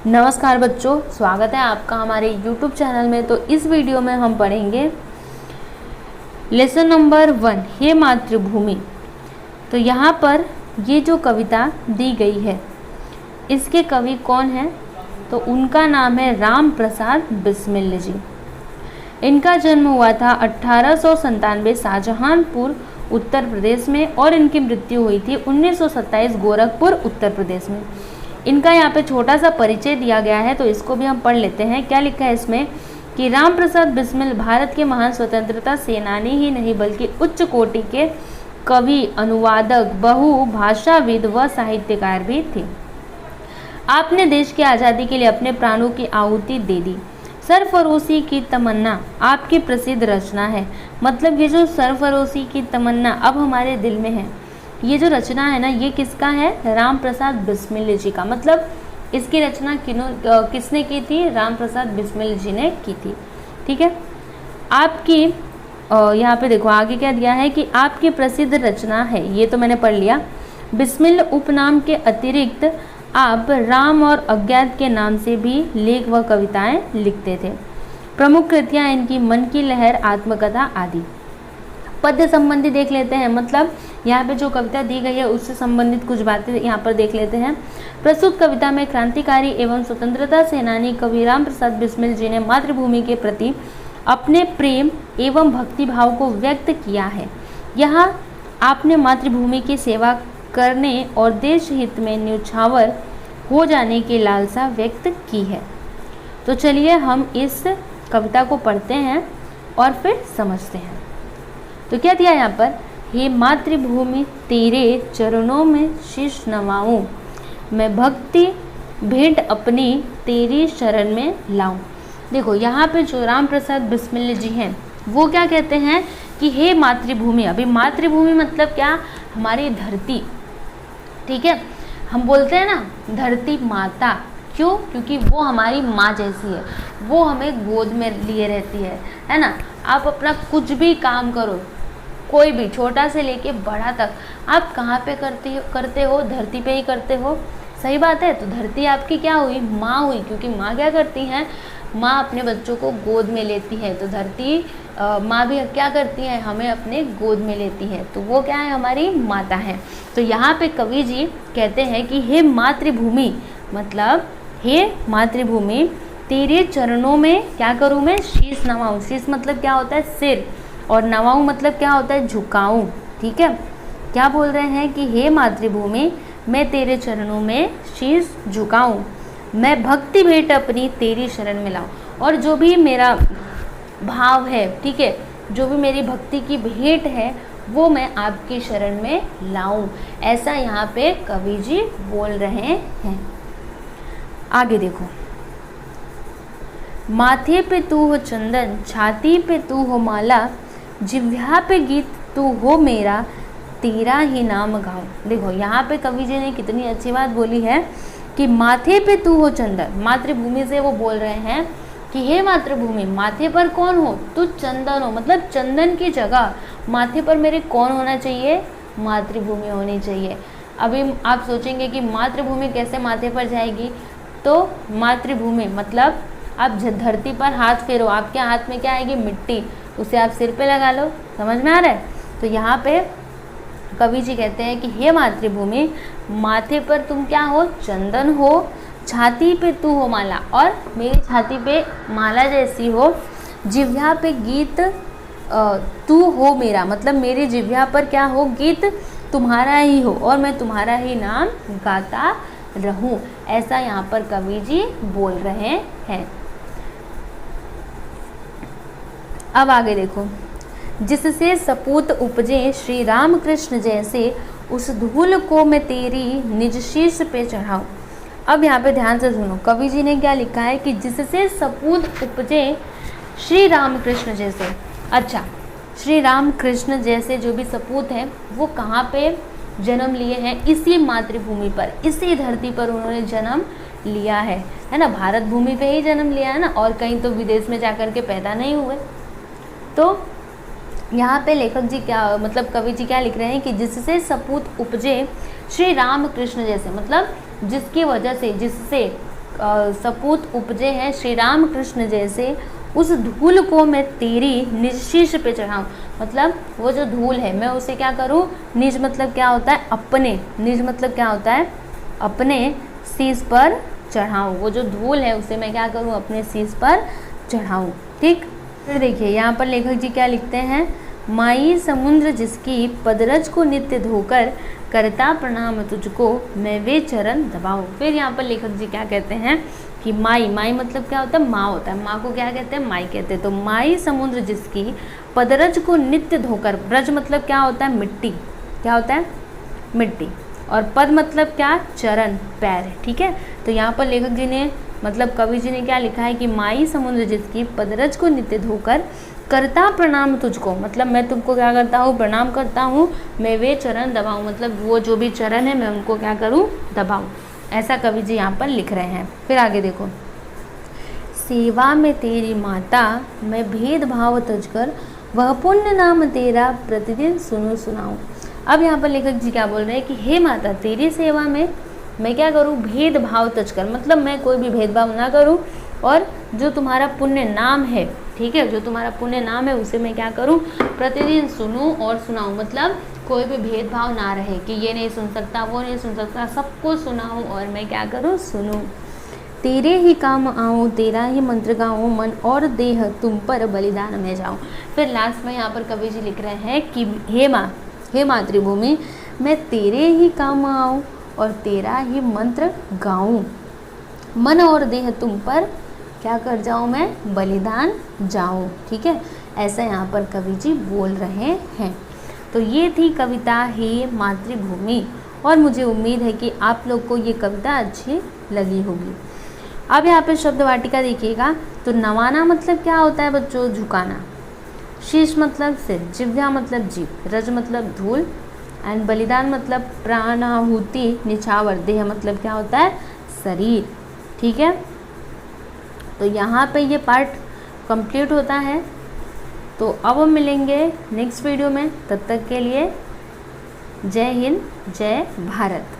नमस्कार बच्चों, स्वागत है आपका हमारे YouTube चैनल में। तो इस वीडियो में हम पढ़ेंगे लेसन नंबर 1, हे मातृभूमि। तो यहाँ पर ये जो कविता दी गई है, इसके कवि कौन हैं? तो उनका नाम है राम प्रसाद बिस्मिल जी। इनका जन्म हुआ था 1897 शाहजहानपुर उत्तर प्रदेश में और इनकी मृत्यु हुई थी 1927 गोरखपुर उत्तर प्रदेश में। इनका यहाँ पे छोटा सा परिचय दिया गया है, तो इसको भी हम पढ़ लेते हैं। क्या लिखा है इसमें कि राम प्रसाद बिस्मिल भारत के महान स्वतंत्रता सेनानी ही नहीं बल्कि उच्च कोटि के कवि, अनुवादक, बहुभाषाविद व साहित्यकार भी थे। आपने देश की आज़ादी के लिए अपने प्राणों की आहुति दे दी। सरफरोशी की तमन्ना आपकी प्रसिद्ध रचना है। मतलब ये जो सरफरोशी की तमन्ना अब हमारे दिल में है, ये जो रचना है ना, ये किसका है? राम प्रसाद बिस्मिल जी का। मतलब इसकी रचना किसने की थी? राम प्रसाद बिस्मिल जी ने की थी। ठीक है, आपकी यहाँ पे देखो आगे क्या दिया है कि आपकी प्रसिद्ध रचना है, ये तो मैंने पढ़ लिया। बिस्मिल उपनाम के अतिरिक्त आप राम और अज्ञात के नाम से भी लेख व कविताएं लिखते थे। प्रमुख कृतियाँ इनकी मन की लहर, आत्मकथा आदि। पद्य संबंधी देख लेते हैं। मतलब यहाँ पे जो कविता दी गई है उससे संबंधित कुछ बातें यहाँ पर देख लेते हैं। प्रस्तुत कविता में क्रांतिकारी एवं स्वतंत्रता सेनानी कवि राम प्रसाद बिस्मिल जी ने मातृभूमि के प्रति अपने प्रेम एवं भक्ति भाव को व्यक्त किया है। यहाँ आपने मातृभूमि की सेवा करने और देश हित में न्यौछावर हो जाने की लालसा व्यक्त की है। तो चलिए हम इस कविता को पढ़ते हैं और फिर समझते हैं। तो क्या दिया यहाँ पर? हे मातृभूमि तेरे चरणों में शीश नवाऊं, मैं भक्ति भेंट अपनी तेरी शरण में लाऊं। देखो यहाँ पे जो राम प्रसाद बिस्मिल जी हैं वो क्या कहते हैं कि हे मातृभूमि। अभी मातृभूमि मतलब क्या? हमारी धरती। ठीक है, हम बोलते हैं ना धरती माता। क्यों? क्योंकि वो हमारी माँ जैसी है, वो हमें गोद में लिए रहती है ना। आप अपना कुछ भी काम करो, कोई भी छोटा से लेके बड़ा तक, आप कहाँ पे करते हो? धरती पे ही करते हो। सही बात है। तो धरती आपकी क्या हुई? माँ हुई। क्योंकि माँ क्या करती हैं? माँ अपने बच्चों को गोद में लेती है। तो धरती माँ भी क्या करती है? हमें अपने गोद में लेती है। तो वो क्या है? हमारी माता है। तो यहाँ पे कवि जी कहते हैं कि हे मातृभूमि, मतलब हे मातृभूमि तेरे चरणों में क्या करूँ मैं? शीश नवाऊं। शीश मतलब क्या होता है? सिर। और नवाऊं मतलब क्या होता है? झुकाऊं। ठीक है, क्या बोल रहे हैं कि हे मातृभूमि मैं तेरे चरणों में शीश झुकाऊं, मैं भक्ति भेंट अपनी तेरी शरण में लाऊं। और जो भी मेरा भाव है, ठीक है, जो भी मेरी भक्ति की भेंट है वो मैं आपकी शरण में लाऊं। ऐसा यहाँ पे कवि जी बोल रहे हैं। आगे देखो, माथे पे तू हो चंदन, छाती पे तू हो माला, जिह्वा पे गीत तू हो मेरा, तेरा ही नाम गाऊं। देखो यहाँ पे कवि जी ने कितनी अच्छी बात बोली है कि माथे पे तू हो चंदन। मातृभूमि से वो बोल रहे हैं कि हे मातृभूमि, माथे पर कौन हो? तू चंदन हो। मतलब चंदन की जगह माथे पर मेरे कौन होना चाहिए? मातृभूमि होनी चाहिए। अभी आप सोचेंगे कि मातृभूमि कैसे माथे पर जाएगी? तो मातृभूमि मतलब आप धरती पर हाथ फेरो, आपके हाथ में क्या आएगी? मिट्टी। उसे आप सिर पे लगा लो। समझ में आ रहा है? तो यहाँ पे कवि जी कहते हैं कि हे मातृभूमि, माथे पर तुम क्या हो? चंदन हो। छाती पे तू हो माला, और मेरी छाती पे माला जैसी हो। जिह्वा पे गीत तू हो मेरा, मतलब मेरी जिह्वा पर क्या हो? गीत तुम्हारा ही हो और मैं तुम्हारा ही नाम गाता रहूं। ऐसा यहाँ पर कवि जी बोल रहे हैं। अब आगे देखो, जिससे सपूत उपजे श्री राम कृष्ण जैसे, उस धूल को मैं तेरी निज शीश पे चढ़ाऊं। अब यहाँ पे ध्यान से सुनो, कवि जी ने क्या लिखा है कि जिससे सपूत उपजे श्री राम कृष्ण जैसे। अच्छा, श्री राम कृष्ण जैसे जो भी सपूत हैं वो कहाँ पे जन्म लिए हैं? इसी मातृभूमि पर, इसी धरती पर उन्होंने जन्म लिया है ना। भारत भूमि पे ही जन्म लिया है ना, और कहीं तो विदेश में जाकर के पैदा नहीं हुए। तो यहाँ पे लेखक जी क्या, मतलब कवि जी क्या लिख रहे हैं कि जिससे सपूत उपजे श्री राम कृष्ण जैसे, मतलब जिसकी वजह से, जिससे सपूत उपजे हैं श्री राम कृष्ण जैसे, उस धूल को मैं तेरी निज शीश पे चढ़ाऊँ। मतलब वो जो धूल है मैं उसे क्या करूँ, निज मतलब क्या होता है अपने, निज मतलब क्या होता है अपने शीश पर चढ़ाऊँ। वो जो धूल है उसे मैं क्या करूँ, अपने शीश पर चढ़ाऊँ। ठीक, फिर देखिए यहाँ पर लेखक जी क्या लिखते हैं, माई समुद्र जिसकी पदरज को नित्य धोकर करता प्रणाम तुझको मैं वे चरण दबाऊं। फिर यहाँ पर लेखक जी क्या कहते हैं कि माई, माई मतलब क्या होता है माँ होता है, माँ को क्या कहते हैं माई कहते हैं। तो माई समुद्र जिसकी पदरज को नित्य धोकर, ब्रज मतलब क्या होता है मिट्टी, क्या होता है मिट्टी, और पद मतलब क्या चरण पैर। ठीक है, तो यहाँ पर लेखक जी ने मतलब कवि जी ने क्या लिखा है कि माई समुद्र जिसकी पदरज को नित्य धोकर करता प्रणाम तुझको, मतलब मैं तुमको क्या करता हूँ प्रणाम करता हूँ, मैं वे चरण दबाऊँ, मतलब वो जो भी चरण है मैं उनको क्या करूँ दबाऊँ। ऐसा कवि जी यहाँ पर लिख रहे हैं। फिर आगे देखो, सेवा में तेरी माता मैं भेदभाव तजकर, वह पुण्य नाम तेरा प्रतिदिन सुनो सुनाऊँ। अब यहाँ पर लेखक जी क्या बोल रहे हैं कि हे माता तेरी सेवा में मैं क्या करूँ भेदभाव तजकर, मतलब मैं कोई भी भेदभाव ना करूँ, और जो तुम्हारा पुण्य नाम है, ठीक है, जो तुम्हारा पुण्य नाम है उसे मैं क्या करूं प्रतिदिन सुनूं और सुनाऊं। मतलब कोई भी भेदभाव ना रहे कि ये नहीं सुन सकता वो नहीं सुन सकता, सबको सुनाऊं और मैं क्या करूं सुनूं। तेरे ही काम आऊँ तेरा ही मंत्र गाऊँ, मन और देह तुम पर बलिदान में जाऊँ। फिर लास्ट में यहाँ पर कवि जी लिख रहे हैं कि हे माँ, हे मातृभूमि मैं तेरे ही काम आऊँ और तेरा ही मंत्र गाऊँ, मन और देह तुम पर क्या कर जाऊँ मैं बलिदान जाऊँ। ठीक है, ऐसा यहाँ पर कवि जी बोल रहे हैं। तो ये थी कविता हे मातृभूमि, और मुझे उम्मीद है कि आप लोग को ये कविता अच्छी लगी होगी। अब यहाँ पे शब्द वाटिका देखिएगा, तो नवाना मतलब क्या होता है बच्चों झुकाना, शीश मतलब सिर, जिह्वा मतलब जीभ, रज मतलब धूल, एंड बलिदान मतलब प्राणाहुति निछावर, देह मतलब क्या होता है शरीर। ठीक है, तो यहाँ पे ये पार्ट कंप्लीट होता है। तो अब हम मिलेंगे नेक्स्ट वीडियो में, तब तक के लिए जय हिंद जय भारत।